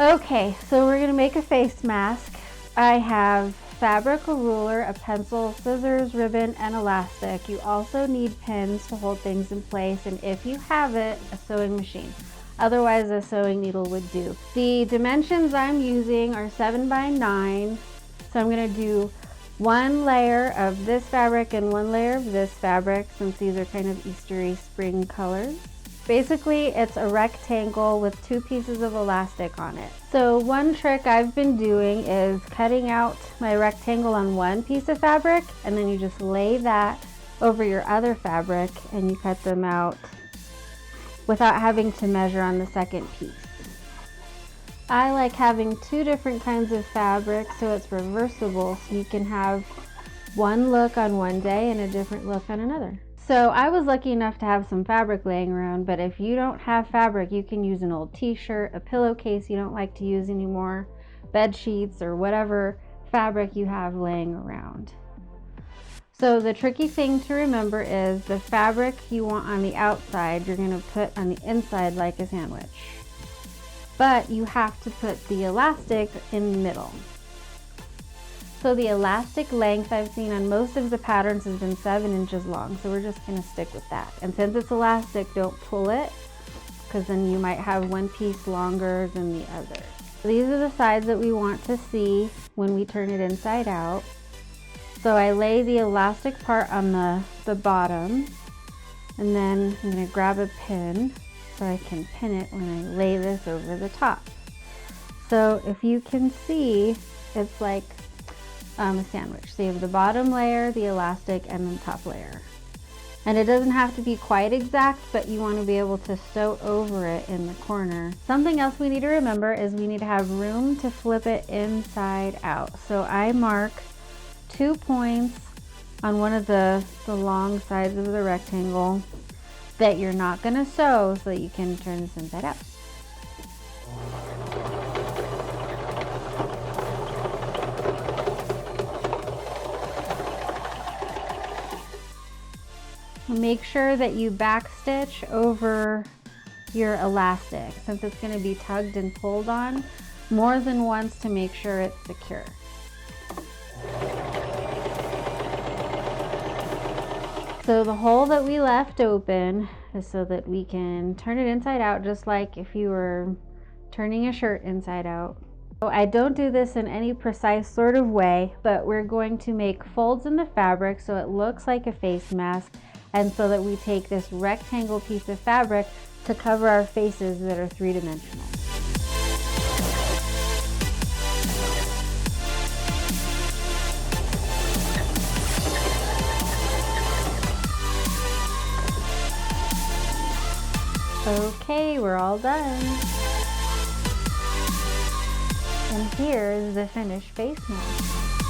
Okay, so we're gonna make a face mask. I have fabric, a ruler, a pencil, scissors, ribbon, and elastic. You also need pins to hold things in place, and if you have it, a sewing machine. Otherwise, a sewing needle would do. The dimensions I'm using are 7 by 9. So I'm gonna do 1 layer of this fabric and 1 layer of this fabric, since these are kind of Eastery spring colors. Basically, it's a rectangle with 2 pieces of elastic on it. So one trick I've been doing is cutting out my rectangle on one piece of fabric, and then you just lay that over your other fabric and you cut them out without having to measure on the second piece. I like having 2 different kinds of fabric so it's reversible, so you can have one look on one day and a different look on another. So I was lucky enough to have some fabric laying around, but if you don't have fabric, you can use an old t-shirt, a pillowcase you don't like to use anymore, bed sheets, or whatever fabric you have laying around. So the tricky thing to remember is the fabric you want on the outside, you're going to put on the inside like a sandwich. But you have to put the elastic in the middle. So the elastic length I've seen on most of the patterns has been 7 inches long, so we're just going to stick with that. And since it's elastic, don't pull it, because then you might have one piece longer than the other. These are the sides that we want to see when we turn it inside out. So I lay the elastic part on the bottom, and then I'm going to grab a pin so I can pin it when I lay this over the top. So if you can see, it's like a sandwich. So you have the bottom layer, the elastic, and the top layer. And it doesn't have to be quite exact, but you want to be able to sew over it in the corner. Something else we need to remember is we need to have room to flip it inside out. So I mark 2 points on one of the long sides of the rectangle that you're not going to sew, so that you can turn this inside out. Make sure that you backstitch over your elastic, since it's going to be tugged and pulled on more than once to make sure it's secure. So the hole that we left open is so that we can turn it inside out, just like if you were turning a shirt inside out. So I don't do this in any precise sort of way, but we're going to make folds in the fabric so it looks like a face mask, and so that we take this rectangle piece of fabric to cover our faces that are 3-dimensional. Okay, we're all done. And here's the finished face mask.